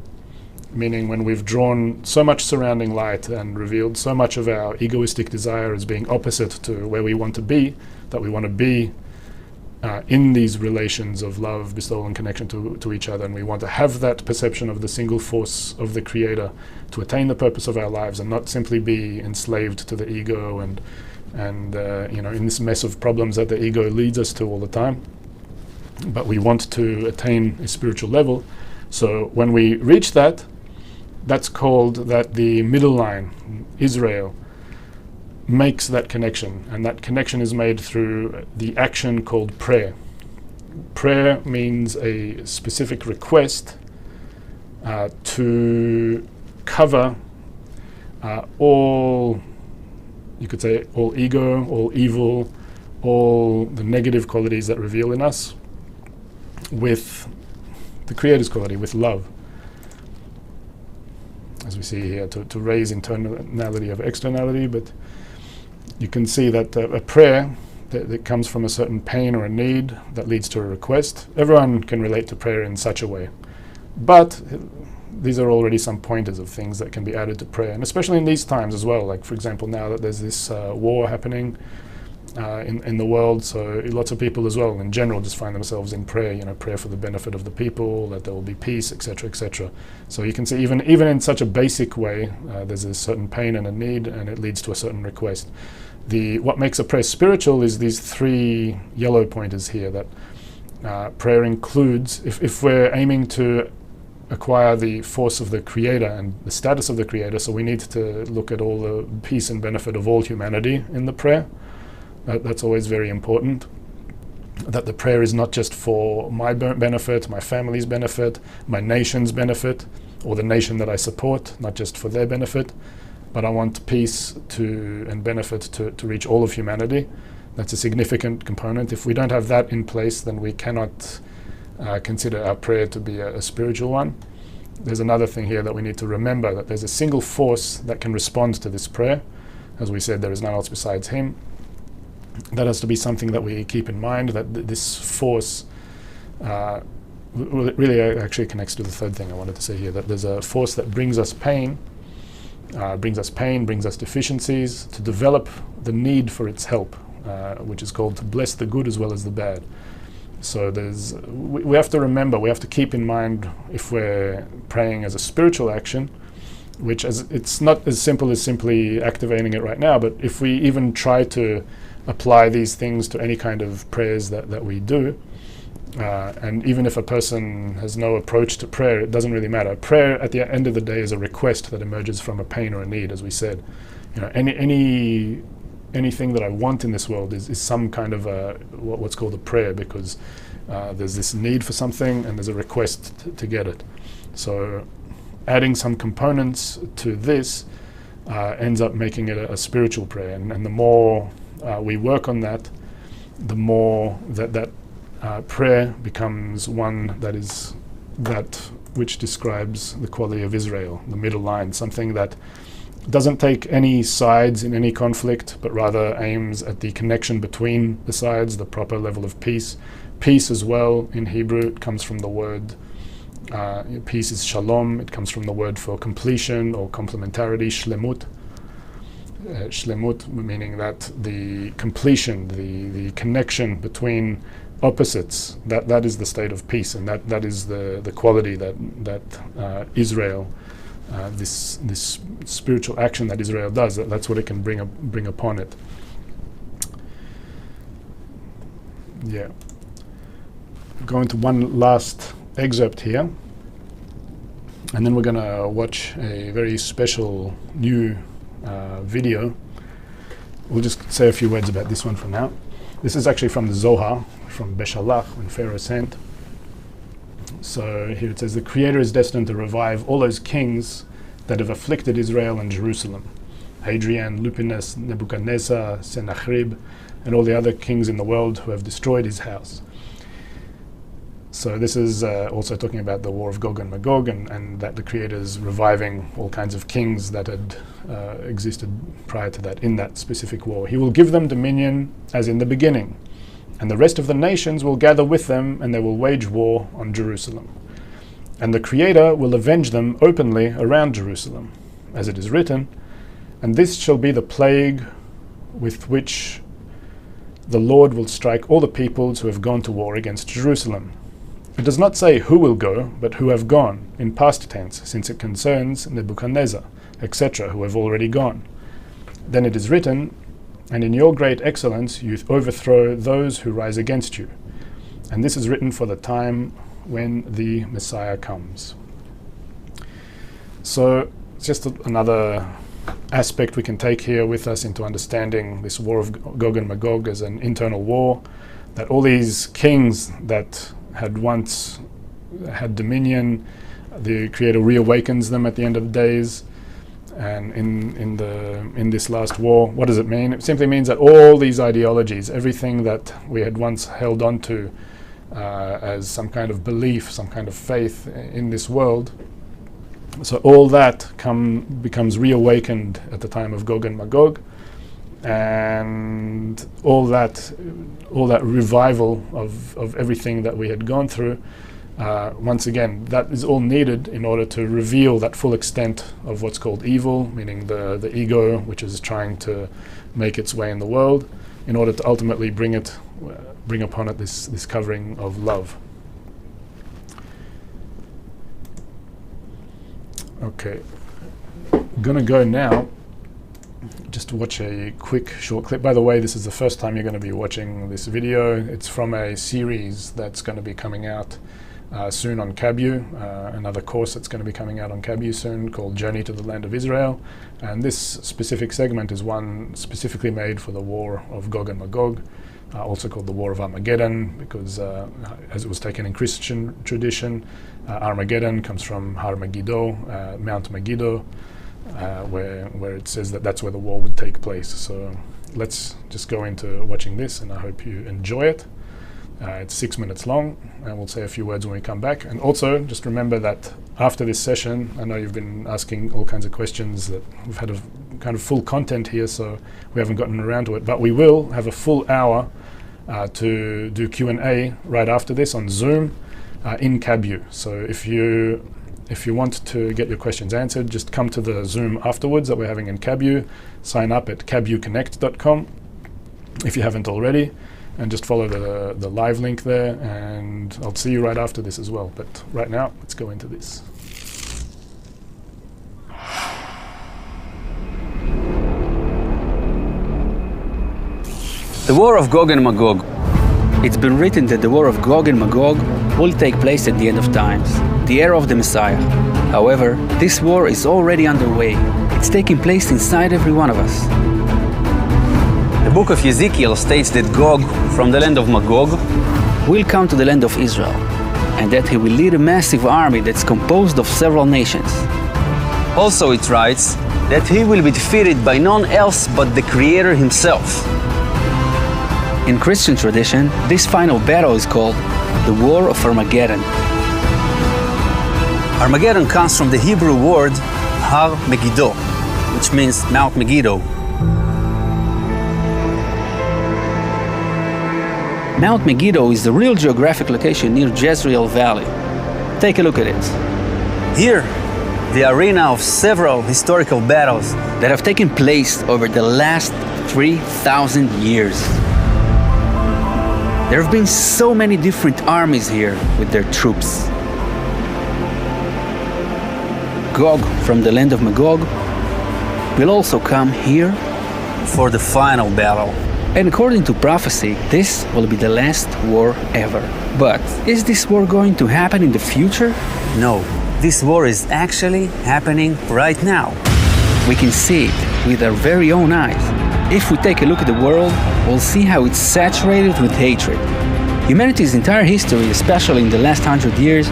meaning when we've drawn so much surrounding light and revealed so much of our egoistic desire as being opposite to where we want to be, that we want to be in these relations of love, bestowal, and connection to each other, and we want to have that perception of the single force of the Creator to attain the purpose of our lives and not simply be enslaved to the ego and in this mess of problems that the ego leads us to all the time. But we want to attain a spiritual level. So when we reach that, that's called that the middle line, Israel, makes that connection, and that connection is made through the action called prayer. Prayer means a specific request to cover all, you could say, all ego, all evil, all the negative qualities that reveal in us, with the Creator's quality, with love. As we see here, to raise internality of externality, but you can see that a prayer that comes from a certain pain or a need that leads to a request. Everyone can relate to prayer in such a way. But these are already some pointers of things that can be added to prayer, and especially in these times as well. Like, for example, now that there's this war happening in the world, so lots of people as well in general just find themselves in prayer, prayer for the benefit of the people, that there will be peace, etc., etc. So you can see even in such a basic way, there's a certain pain and a need, and it leads to a certain request. What makes a prayer spiritual is these three yellow pointers here, that prayer includes, if we're aiming to acquire the force of the Creator and the status of the Creator, so we need to look at all the peace and benefit of all humanity in the prayer. That's always very important. That the prayer is not just for my benefit, my family's benefit, my nation's benefit, or the nation that I support, not just for their benefit, but I want peace and benefit to reach all of humanity. That's a significant component. If we don't have that in place, then we cannot consider our prayer to be a spiritual one. There's another thing here that we need to remember, that there's a single force that can respond to this prayer. As we said, there is none else besides Him. That has to be something that we keep in mind, that this force really actually connects to the third thing I wanted to say here, that there's a force that brings us pain, brings us deficiencies, to develop the need for its help, which is called to bless the good as well as the bad. So we have to remember, we have to keep in mind, if we're praying as a spiritual action, which it's not as simple as simply activating it right now, but if we even try to apply these things to any kind of prayers that we do, and even if a person has no approach to prayer, it doesn't really matter. Prayer at the end of the day is a request that emerges from a pain or a need, as we said. Anything that I want in this world is some kind of what's called a prayer, because there's this need for something and there's a request to get it. So adding some components to this ends up making it a spiritual prayer, and the more we work on that, the more that prayer becomes one that is that which describes the quality of Israel, the middle line, something that doesn't take any sides in any conflict, but rather aims at the connection between the sides, the proper level of peace. Peace as well, in Hebrew, it comes from the word, peace is shalom, it comes from the word for completion or complementarity, shlemut. Shlemut meaning that the completion, the connection between opposites, that is the state of peace, and that is the quality that Israel, this spiritual action that Israel does, that's what it can bring upon it. Yeah. Going to one last excerpt here, and then we're going to watch a very special new video. We'll just say a few words about this one for now. This is actually from the Zohar, from Beshalach, when Pharaoh sent. So here it says, the Creator is destined to revive all those kings that have afflicted Israel and Jerusalem. Hadrian, Lupinus, Nebuchadnezzar, Sennacherib, and all the other kings in the world who have destroyed his house. So this is also talking about the war of Gog and Magog, and that the Creator is reviving all kinds of kings that had existed prior to that in that specific war. He will give them dominion as in the beginning, and the rest of the nations will gather with them, and they will wage war on Jerusalem. And the Creator will avenge them openly around Jerusalem, as it is written, and this shall be the plague with which the Lord will strike all the peoples who have gone to war against Jerusalem. It does not say who will go, but who have gone, in past tense, since it concerns Nebuchadnezzar, etc., who have already gone. Then it is written, and in your great excellence you overthrow those who rise against you. And this is written for the time when the Messiah comes. So it's just another aspect we can take here with us into understanding this war of Gog and Magog as an internal war, that all these kings that had once had dominion, the Creator reawakens them at the end of the days. And in this last war, what does it mean? It simply means that all these ideologies, everything that we had once held on to as some kind of belief, some kind of faith in this world, so all that becomes reawakened at the time of Gog and Magog, and all that revival of everything that we had gone through, once again, that is all needed in order to reveal that full extent of what's called evil, meaning the ego, which is trying to make its way in the world, in order to ultimately bring upon it this covering of love. Okay, I'm gonna go now just to watch a quick short clip. By the way, this is the first time you're going to be watching this video. It's from a series that's going to be coming out soon on Kabu, another course that's going to be coming out on Kabu soon called Journey to the Land of Israel. And this specific segment is one specifically made for the war of Gog and Magog, also called the War of Armageddon, because as it was taken in Christian tradition, Armageddon comes from Har Megiddo, Mount Megiddo, where it says that that's where the war would take place. So let's just go into watching this, and I hope you enjoy it. It's 6 minutes long, and we'll say a few words when we come back. And also, just remember that after this session, I know you've been asking all kinds of questions, that we've had a kind of full content here, so we haven't gotten around to it, but we will have a full hour to do Q&A right after this on Zoom in Kabu. So if you want to get your questions answered, just come to the Zoom afterwards that we're having in Kabu. Sign up at kabuconnect.com if you haven't already, and just follow the live link there, and I'll see you right after this as well. But right now, let's go into this. The War of Gog and Magog. It's been written that the War of Gog and Magog will take place at the end of times, the era of the Messiah. However, this war is already underway. It's taking place inside every one of us. The book of Ezekiel states that Gog, from the land of Magog, will come to the land of Israel, and that he will lead a massive army that's composed of several nations. Also it writes that he will be defeated by none else but the Creator himself. In Christian tradition, this final battle is called the War of Armageddon. Armageddon comes from the Hebrew word Har Megiddo, which means Mount Megiddo. Mount Megiddo is the real geographic location near Jezreel Valley. Take a look at it. Here, the arena of several historical battles that have taken place over the last 3,000 years. There have been so many different armies here with their troops. Gog from the land of Magog will also come here for the final battle. And according to prophecy, this will be the last war ever. But is this war going to happen in the future? No, this war is actually happening right now. We can see it with our very own eyes. If we take a look at the world, we'll see how it's saturated with hatred. Humanity's entire history, especially in the last 100 years,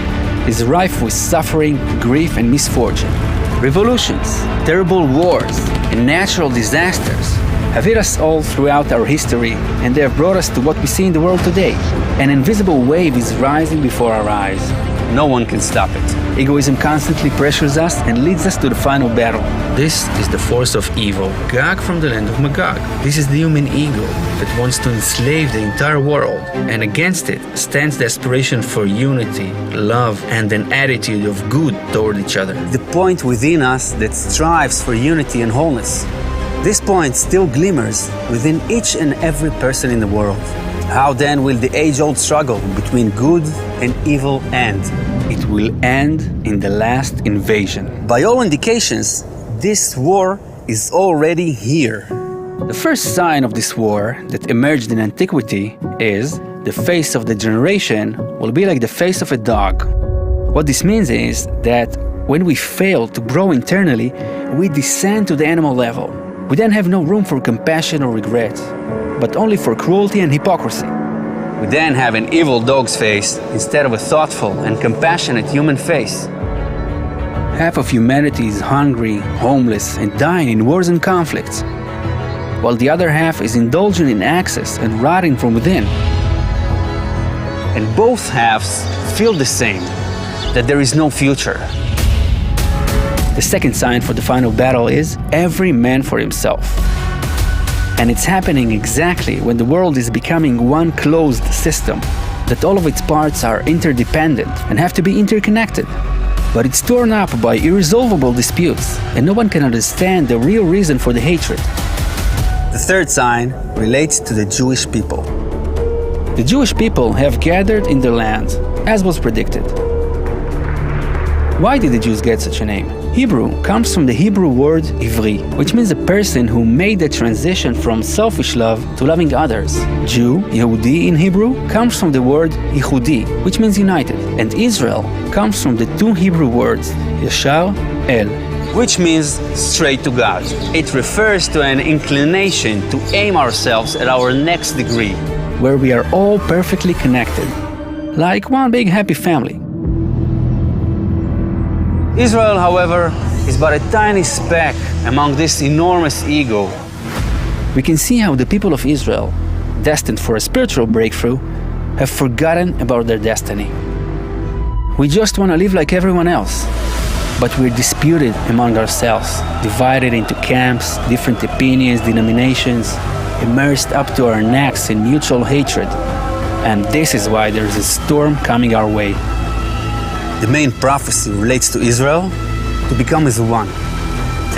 is rife with suffering, grief, and misfortune. Revolutions, terrible wars, and natural disasters have hit us all throughout our history, and they have brought us to what we see in the world today. An invisible wave is rising before our eyes. No one can stop it. Egoism constantly pressures us and leads us to the final battle. This is the force of evil, Gog from the land of Magog. This is the human ego that wants to enslave the entire world, and against it stands the aspiration for unity, love, and an attitude of good toward each other. The point within us that strives for unity and wholeness. This point still glimmers within each and every person in the world. How then will the age-old struggle between good and evil end? It will end in the last invasion. By all indications, this war is already here. The first sign of this war that emerged in antiquity is the face of the generation will be like the face of a dog. What this means is that when we fail to grow internally, we descend to the animal level. We then have no room for compassion or regret, but only for cruelty and hypocrisy. We then have an evil dog's face instead of a thoughtful and compassionate human face. Half of humanity is hungry, homeless, and dying in wars and conflicts, while the other half is indulgent in excess and rotting from within. And both halves feel the same, that there is no future. The second sign for the final battle is every man for himself. And it's happening exactly when the world is becoming one closed system, that all of its parts are interdependent and have to be interconnected. But it's torn up by irresolvable disputes, and no one can understand the real reason for the hatred. The third sign relates to the Jewish people. The Jewish people have gathered in their land, as was predicted. Why did the Jews get such a name? Hebrew comes from the Hebrew word Ivri, which means a person who made the transition from selfish love to loving others. Jew, Yehudi in Hebrew, comes from the word Yichudi, which means united. And Israel comes from the two Hebrew words, Yashar, El, which means straight to God. It refers to an inclination to aim ourselves at our next degree, where we are all perfectly connected, like one big happy family. Israel, however, is but a tiny speck among this enormous ego. We can see how the people of Israel, destined for a spiritual breakthrough, have forgotten about their destiny. We just want to live like everyone else, but we're disputed among ourselves, divided into camps, different opinions, denominations, immersed up to our necks in mutual hatred. And this is why there is a storm coming our way. The main prophecy relates to Israel to become as one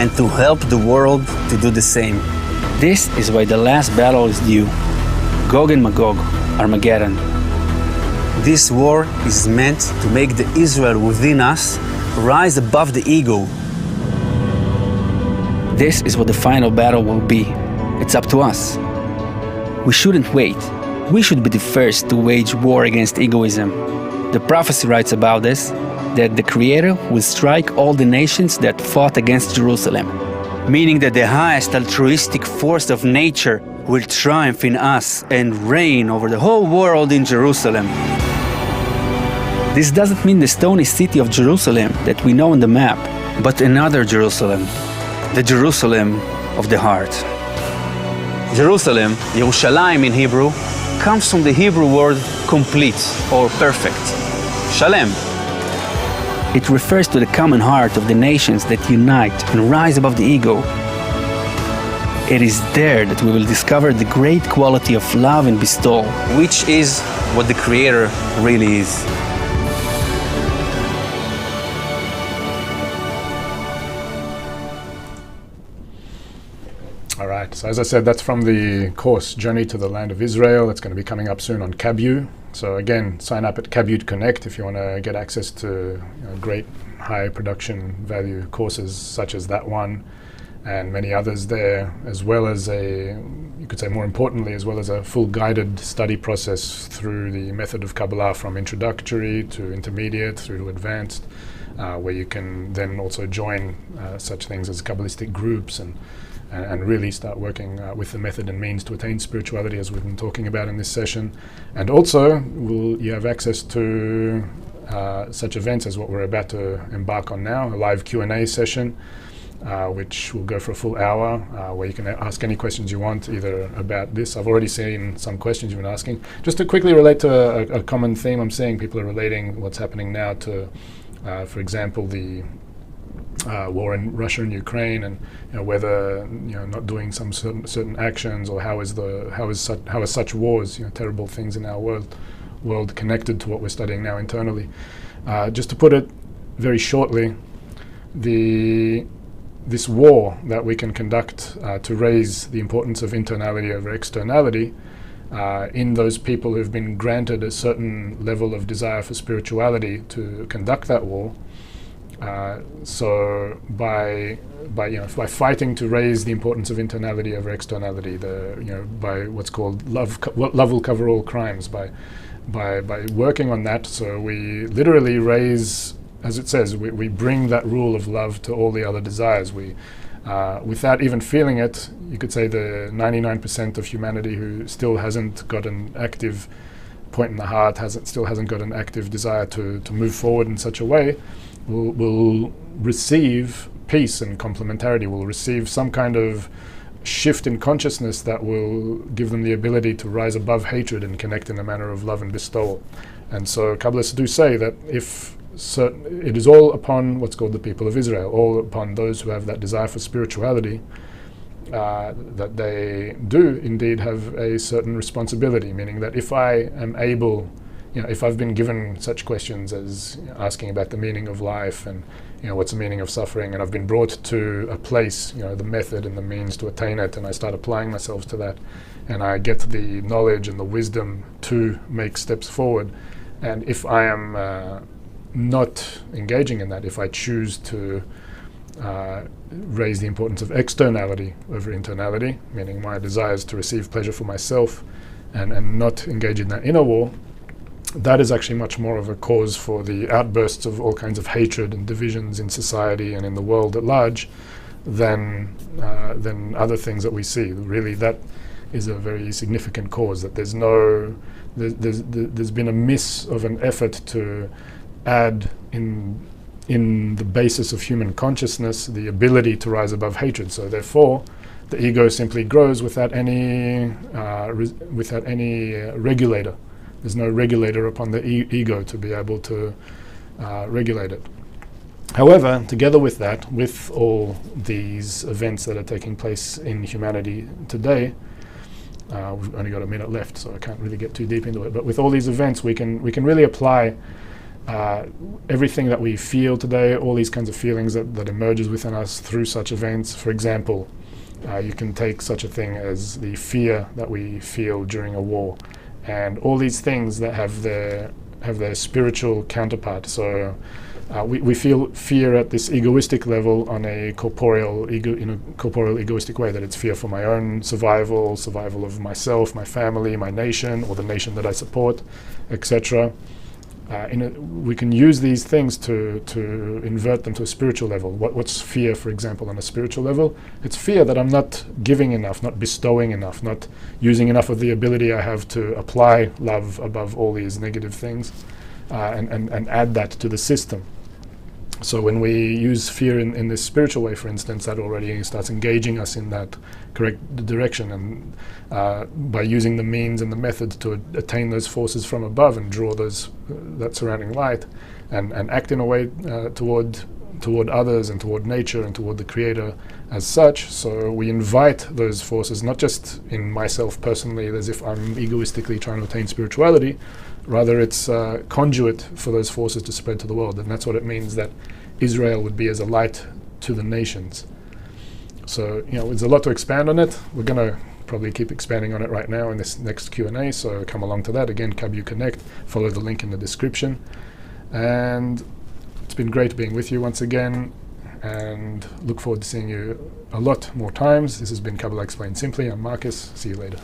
and to help the world to do the same. This is why the last battle is due. Gog and Magog, Armageddon. This war is meant to make the Israel within us rise above the ego. This is what the final battle will be. It's up to us. We shouldn't wait. We should be the first to wage war against egoism. The prophecy writes about this, that the Creator will strike all the nations that fought against Jerusalem, meaning that the highest altruistic force of nature will triumph in us and reign over the whole world in Jerusalem. This doesn't mean the stony city of Jerusalem that we know on the map, but another Jerusalem, the Jerusalem of the heart. Jerusalem, Yerushalayim in Hebrew, comes from the Hebrew word complete or perfect, Shalem. It refers to the common heart of the nations that unite and rise above the ego. It is there that we will discover the great quality of love and bestowal, which is what the Creator really is. All right, so as I said, that's from the course Journey to the Land of Israel. It's going to be coming up soon on CabU. So again, sign up at CabU Connect if you want to get access to great high production value courses such as that one and many others there, as well as you could say more importantly, as well as a full guided study process through the method of Kabbalah from introductory to intermediate through to advanced, where you can then also join such things as Kabbalistic groups and really start working with the method and means to attain spirituality, as we've been talking about in this session. And also, you have access to such events as what we're about to embark on now, a live Q&A session, which will go for a full hour, where you can ask any questions you want, either about this. I've already seen some questions you've been asking. Just to quickly relate to a common theme I'm seeing, people are relating what's happening now to, for example, the war in Russia and Ukraine, and whether not doing some certain actions, or how is such wars, terrible things in our world connected to what we're studying now internally. Just to put it very shortly, this war that we can conduct to raise the importance of internality over externality in those people who've been granted a certain level of desire for spirituality to conduct that war. So by fighting to raise the importance of internality over externality, by what's called love will cover all crimes, by working on that, so we literally raise, as it says, we bring that rule of love to all the other desires. We without even feeling it, you could say the 99% of humanity who still hasn't got an active point in the heart, still hasn't got an active desire to move forward in such a way, will receive peace and complementarity, will receive some kind of shift in consciousness that will give them the ability to rise above hatred and connect in a manner of love and bestowal. And so Kabbalists do say that it is all upon what's called the people of Israel, all upon those who have that desire for spirituality, that they do indeed have a certain responsibility, meaning that if I am able, if I've been given such questions as asking about the meaning of life and what's the meaning of suffering, and I've been brought to a place, the method and the means to attain it, and I start applying myself to that, and I get the knowledge and the wisdom to make steps forward, and if I am not engaging in that, if I choose to raise the importance of externality over internality, meaning my desires to receive pleasure for myself and not engage in that inner war, that is actually much more of a cause for the outbursts of all kinds of hatred and divisions in society and in the world at large than other things that we see. Really, that is a very significant cause, that there's been a miss of an effort to add in the basis of human consciousness the ability to rise above hatred. So therefore, the ego simply grows without any regulator. There's no regulator upon the ego to be able to regulate it. However, together with that, with all these events that are taking place in humanity today, we've only got a minute left, so I can't really get too deep into it. But with all these events, we can really apply everything that we feel today, all these kinds of feelings that emerges within us through such events. For example, you can take such a thing as the fear that we feel during a war, and all these things that have their spiritual counterpart. So we feel fear at this egoistic level on a corporeal egoistic way, that it's fear for my own survival of myself, my family, my nation, or the nation that I support, etc. We can use these things to invert them to a spiritual level. What's fear, for example, on a spiritual level? It's fear that I'm not giving enough, not bestowing enough, not using enough of the ability I have to apply love above all these negative things, and add that to the system. So when we use fear in this spiritual way, for instance, that already starts engaging us in that correct direction, and by using the means and the methods to attain those forces from above and draw that surrounding light, and act in a way toward others and toward nature and toward the Creator as such. So we invite those forces, not just in myself personally, as if I'm egoistically trying to attain spirituality. Rather, it's a conduit for those forces to spread to the world, and that's what it means that Israel would be as a light to the nations. So, there's a lot to expand on it. We're going to probably keep expanding on it right now in this next Q&A, so come along to that. Again, Kabu Connect, follow the link in the description. And it's been great being with you once again, and look forward to seeing you a lot more times. This has been Kabbalah Explained Simply. I'm Marcus. See you later.